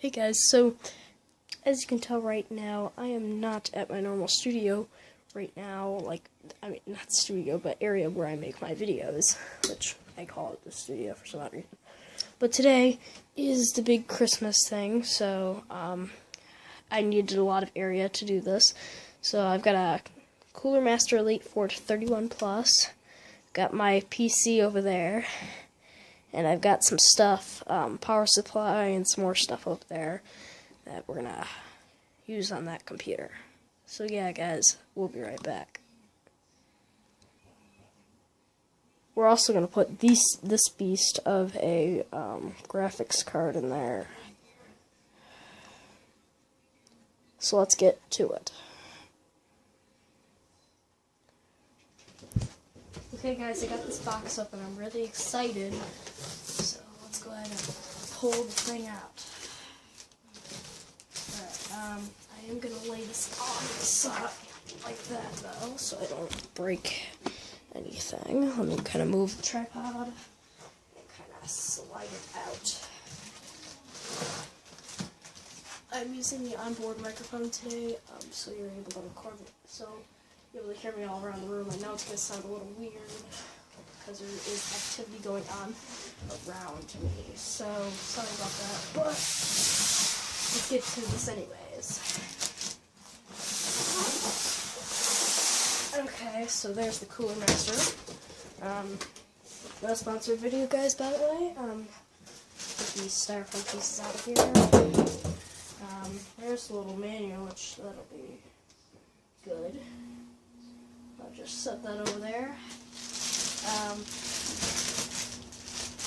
Hey guys, so as you can tell right now, I am not at my normal studio right now, not studio, but area where I make my videos, which I call it the studio for some odd reason. But today is the big Christmas thing, so I needed a lot of area to do this. So I've got a Cooler Master Elite 431 Plus, got my PC over there, and I've got some stuff, power supply and some more stuff up there that we're gonna use on that computer. So yeah, guys, we'll be right back. We're also gonna put this beast of a graphics card in there. So let's get to it. Okay guys, I got this box up and I'm really excited. So let's go ahead and pull the thing out. Alright, I am going to lay this on the side like that though, so I don't break anything. Let me kind of move the tripod and kind of slide it out. I'm using the onboard microphone today, so you're able to record it. So you're able to hear me all around the room. I know it's going to sound a little weird because there is activity going on around me. So sorry about that, but let's get to this anyways. Okay, so there's the Cooler Master. No sponsored video, guys, by the way. Get these styrofoam pieces out of here. There's the little manual, which that'll be good. I'll just set that over there.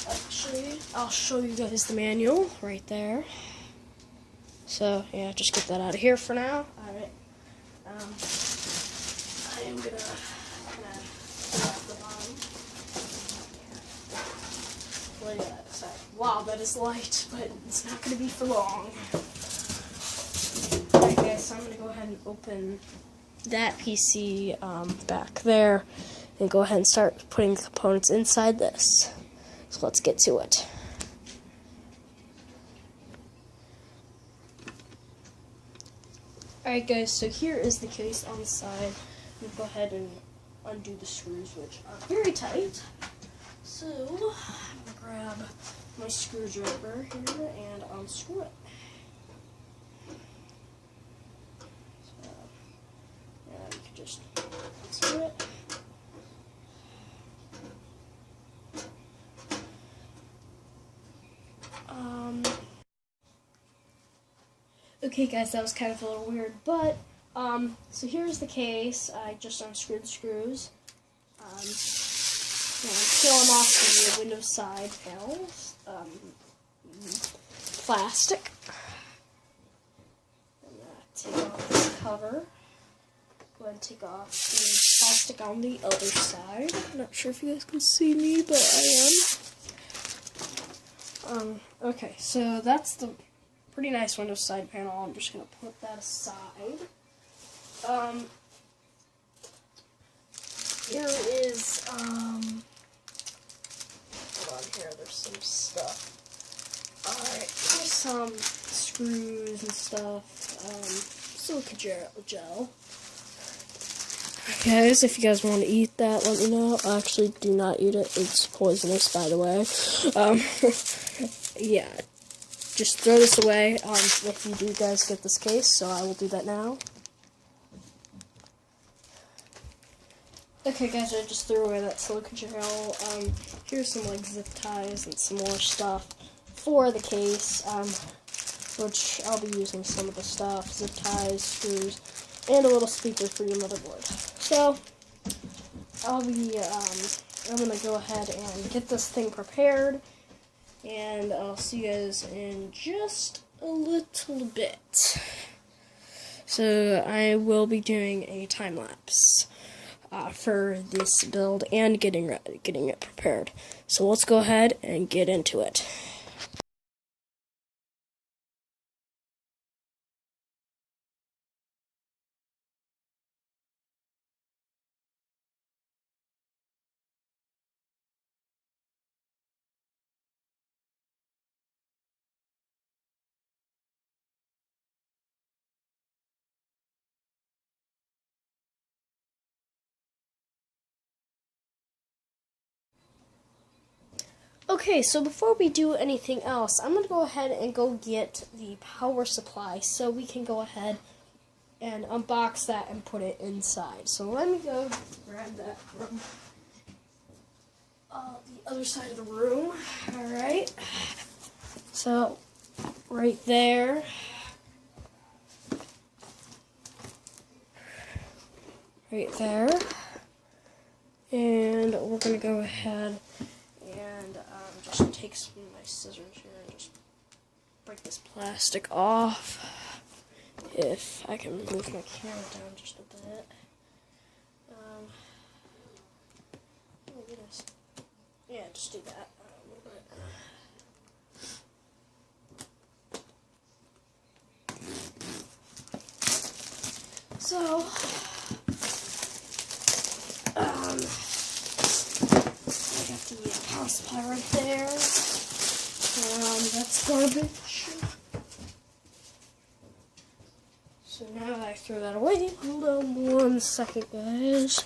Actually, I'll show you guys the manual right there. So, yeah, just get that out of here for now. Alright. I am gonna kind of pull off the bottom. Look at that. Sorry. Wow, that is light, but it's not gonna be for long. Alright, guys, so I'm gonna go ahead and open that PC back there and go ahead and start putting the components inside this. So let's get to it. Alright guys, so here is the case on the side. I'm going to go ahead and undo the screws, which are very tight. So I'm going to grab my screwdriver here and unscrew it. So, yeah, you can just unscrew it. Okay guys, that was kind of a little weird, but, so here's the case. I just unscrewed the screws. Peel them off the Windows side panels. Plastic. And take off this cover. Go ahead and take off the plastic on the other side. I'm not sure if you guys can see me, but I am. Okay, so that's the pretty nice Windows side panel. I'm just going to put that aside. Here is, hold on here, there's some stuff. Alright, here's some screws and stuff, silica gel. Guys, if you guys want to eat that, let me know. Actually, do not eat it. It's poisonous, by the way. Yeah. Just throw this away if you do guys get this case, so I will do that now. Okay guys, I just threw away that silica gel. Here's some zip ties and some more stuff for the case, which I'll be using some of the stuff, zip ties, screws, and a little speaker for your motherboard. So, I'm gonna go ahead and get this thing prepared. And I'll see you guys in just a little bit. So I will be doing a time lapse for this build and getting it prepared. So let's go ahead and get into it. Okay, so before we do anything else, I'm going to go ahead and go get the power supply so we can go ahead and unbox that and put it inside. So let me go grab that from the other side of the room. Alright. So, right there. Right there. And we're going to go ahead and just take some of my scissors here and just break this plastic off. If I can move my camera down just a bit. Oh goodness. Yeah, just do that a little bit. So, I got the power supply right there. That's garbage. So now that I throw that away, hold on 1 second, guys.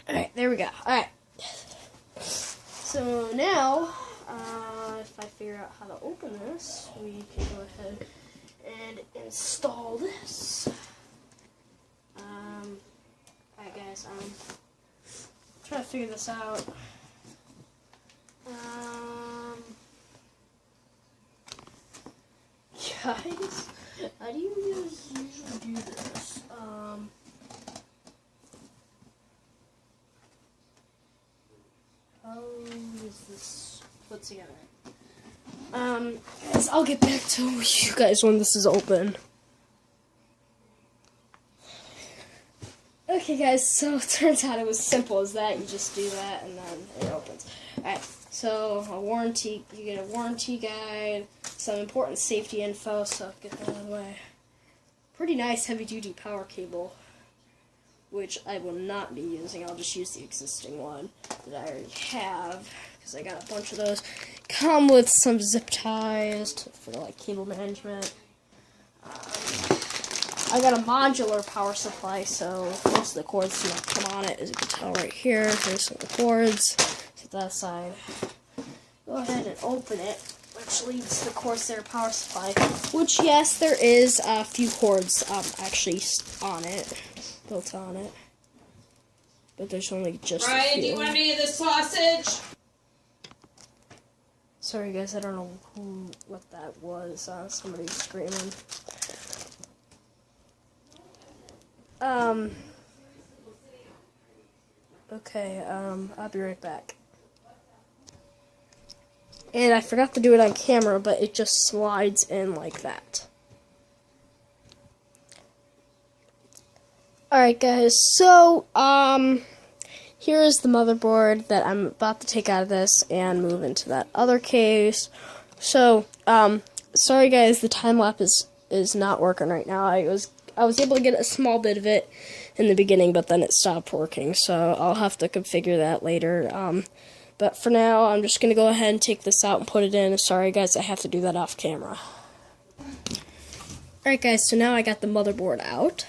Alright, there we go. Alright. So now, if I figure out how to open this, we can go ahead and install this. Alright guys, I'm trying to figure this out. Guys, how do you guys usually do this? How is this put together? Guys, I'll get back to you guys when this is open. Okay guys, so it turns out it was simple as that. You just do that and then it opens. Alright, so you get a warranty guide, some important safety info, so get that out of the way. Pretty nice heavy duty power cable, which I will not be using. I'll just use the existing one that I already have, because I got a bunch of those. Come with some zip ties for like cable management. I got a modular power supply, so most of the cords do not come on it, as you can tell right here. Here's some of the cords. Set that aside. Go ahead and open it, which leads to the Corsair power supply. Which, yes, there is a few cords actually on it, built on it, but there's only just a few. Do you want any of this sausage? Sorry, guys, I don't know what that was. Somebody screaming. Okay, I'll be right back. And I forgot to do it on camera, but it just slides in like that. Alright guys, so, here is the motherboard that I'm about to take out of this and move into that other case. So, sorry guys, the time-lapse is not working right now. I was able to get a small bit of it in the beginning, but then it stopped working, so I'll have to configure that later. But for now, I'm just going to go ahead and take this out and put it in. Sorry guys, I have to do that off camera. Alright guys, so now I got the motherboard out,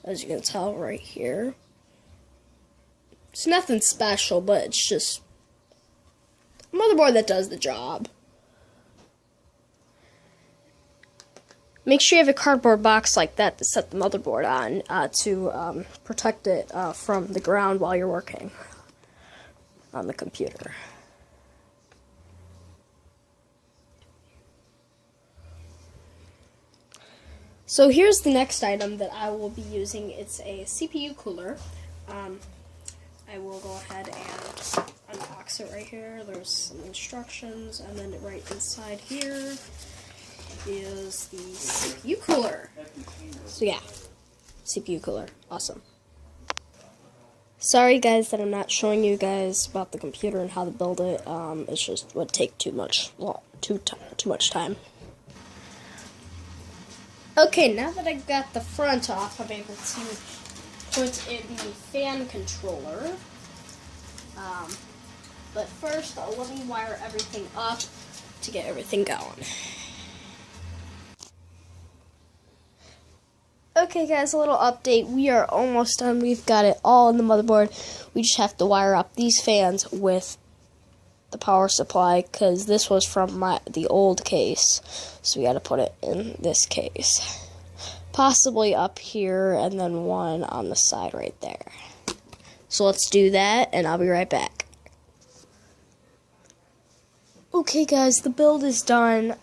as you can tell right here. It's nothing special, but it's just a motherboard that does the job. Make sure you have a cardboard box like that to set the motherboard on to protect it from the ground while you're working on the computer. So here's the next item that I will be using. It's a CPU cooler. I will go ahead and unbox it right here. There's some instructions, and then right inside here is the CPU cooler. So yeah, CPU cooler, awesome. Sorry guys that I'm not showing you guys about the computer and how to build it. It's just would take too much time. Okay, now that I've got the front off, I'm able to put in the fan controller. But first, let me wire everything up to get everything going. Okay guys, a little update. We are almost done. We've got it all in the motherboard. We just have to wire up these fans with the power supply because this was from the old case. So we got to put it in this case. Possibly up here and then one on the side right there. So let's do that and I'll be right back. Okay guys, the build is done.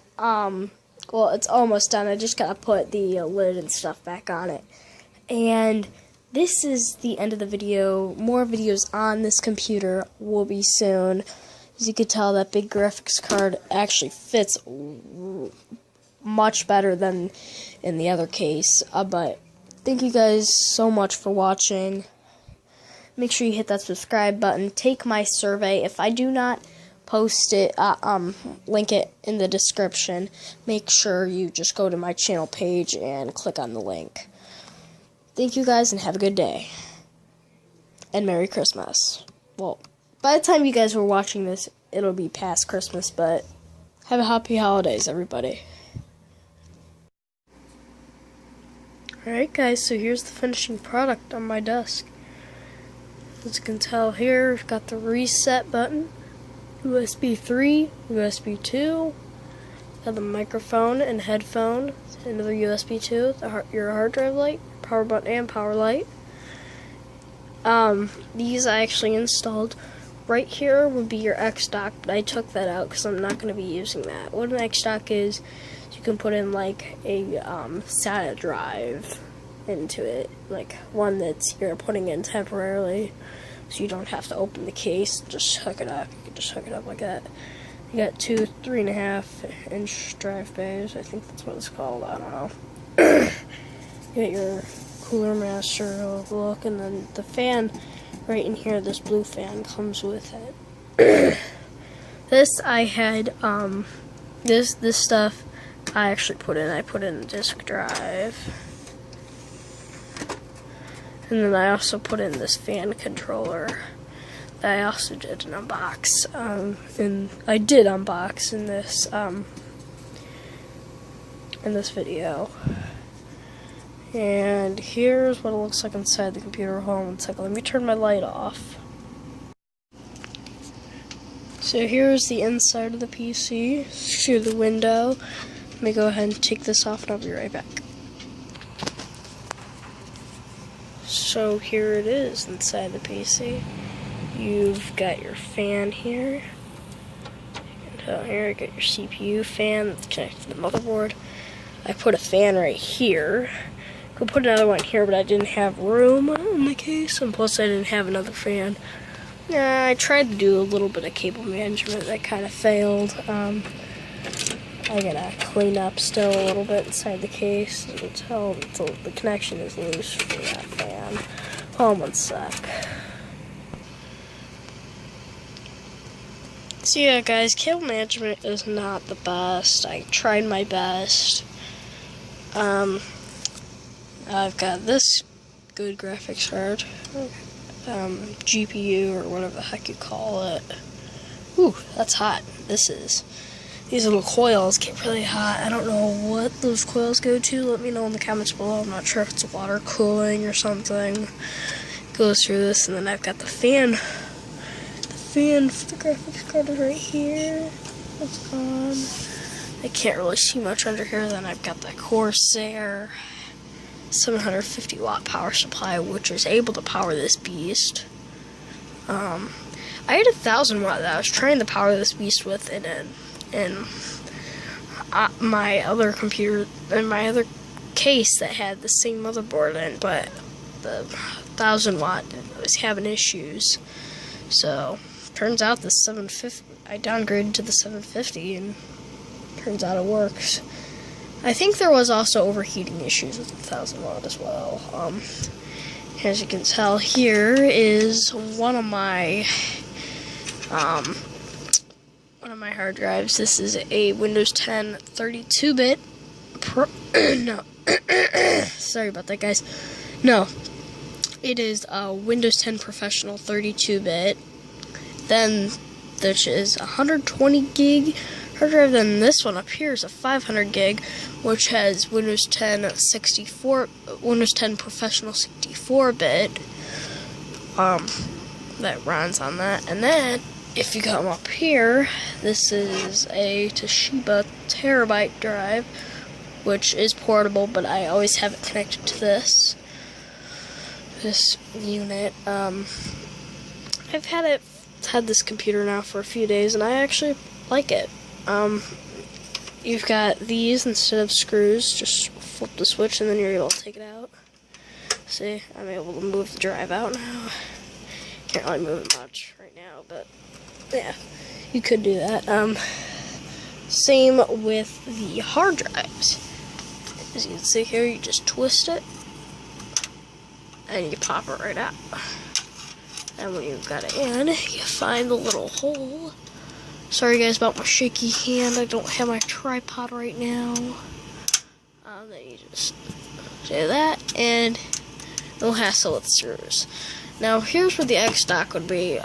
Well, it's almost done. I just gotta put the lid and stuff back on it. And this is the end of the video. More videos on this computer will be soon. As you can tell, that big graphics card actually fits much better than in the other case. But thank you guys so much for watching. Make sure you hit that subscribe button. Take my survey. If I do not post it, link it in the description. Make sure you just go to my channel page and click on the link. Thank you guys and have a good day. And Merry Christmas. Well, by the time you guys were watching this, it'll be past Christmas, but have a happy holidays, everybody. Alright guys, so here's the finishing product on my desk. As you can tell here, we've got the reset button. USB 3, USB 2, got the microphone and headphone, another USB 2, your hard drive light, power button and power light. These I actually installed. Right here would be your X dock, but I took that out because I'm not going to be using that. What an X dock is you can put in like a SATA drive into it, like one that's you're putting in temporarily. So you don't have to open the case, just hook it up. You can just hook it up like that. You got two 3.5 inch drive bays. I think that's what it's called. I don't know. You got your Cooler Master look, and then the fan right in here. This blue fan comes with it. This I had. This stuff I actually put in. I put in the disk drive. And then I also put in this fan controller that I also did an unbox. And I did unbox in this video. And here's what it looks like inside the computer. Hold on 1 second. Let me turn my light off. So here's the inside of the PC through the window. Let me go ahead and take this off and I'll be right back. So here it is inside the PC. You've got your fan here. Here you got your CPU fan that's connected to the motherboard. I put a fan right here. Could put another one here, but I didn't have room in the case, and plus I didn't have another fan. I tried to do a little bit of cable management. That kind of failed. I gotta clean up still a little bit inside the case until the connection is loose for that fan. Hold on 1 sec. So yeah guys, cable management is not the best. I tried my best. I've got this good graphics card. GPU or whatever the heck you call it. Ooh, that's hot. These little coils get really hot. I don't know what those coils go to. Let me know in the comments below. I'm not sure if it's water cooling or something. Goes through this, and then I've got the fan. The fan for the graphics card is right here. It's on. I can't really see much under here. Then I've got the Corsair 750 watt power supply, which is able to power this beast. I had 1,000 watt that I was trying to power this beast with in my other computer, in my other case that had the same motherboard in, but the 1,000 watt was having issues. So turns out the 750, I downgraded to the 750, and turns out it works. I think there was also overheating issues with the 1,000 watt as well. As you can tell, here is one of my hard drives. This is a Windows 10 32-bit Pro. No, sorry about that, guys. No, it is a Windows 10 Professional 32-bit. Then, which is 120 gig hard drive than this one up here is a 500 gig, which has Windows 10 Professional 64-bit that runs on that. And then if you come up here, this is a Toshiba terabyte drive, which is portable, but I always have it connected to this unit. I've had this computer now for a few days, and I actually like it. You've got these instead of screws. Just flip the switch, and then you're able to take it out. See, I'm able to move the drive out now. Can't really move it much right now, but yeah, you could do that. Same with the hard drives. As you can see here, you just twist it, and you pop it right out. And when you've got it in, you find the little hole. Sorry guys about my shaky hand, I don't have my tripod right now. Then you just do that, and no hassle with screws. Now here's where the X dock would be.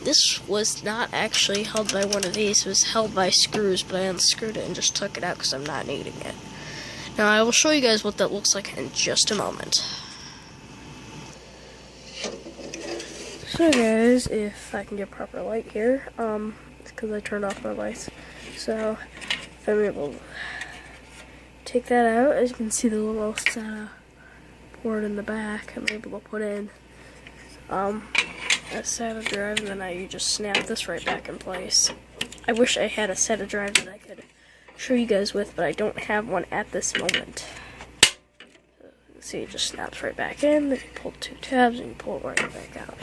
This was not actually held by one of these, it was held by screws, but I unscrewed it and just took it out because I'm not needing it. Now I will show you guys what that looks like in just a moment. So guys, if I can get proper light here, it's because I turned off my lights. So if I'm able to take that out, as you can see the little SATA port in the back, I'm able to put in a SATA drive, and then you just snap this right back in place. I wish I had a SATA drive that I could show you guys with, but I don't have one at this moment. See, it just snaps right back in, then you pull two tabs and you pull it right back out.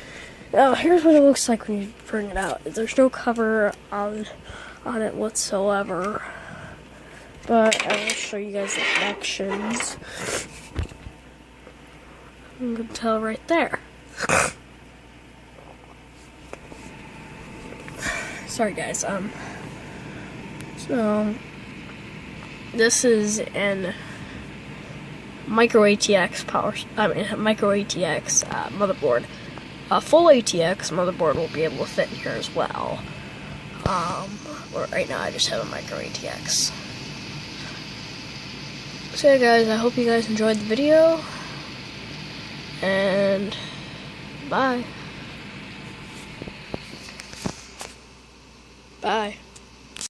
Now, here's what it looks like when you bring it out. There's no cover on it whatsoever, but I will show you guys the connections. You can tell right there. Sorry guys, so this is an micro ATX motherboard. A full ATX motherboard will be able to fit in here as well. But right now I just have a micro ATX. So yeah guys, I hope you guys enjoyed the video, and bye. Bye.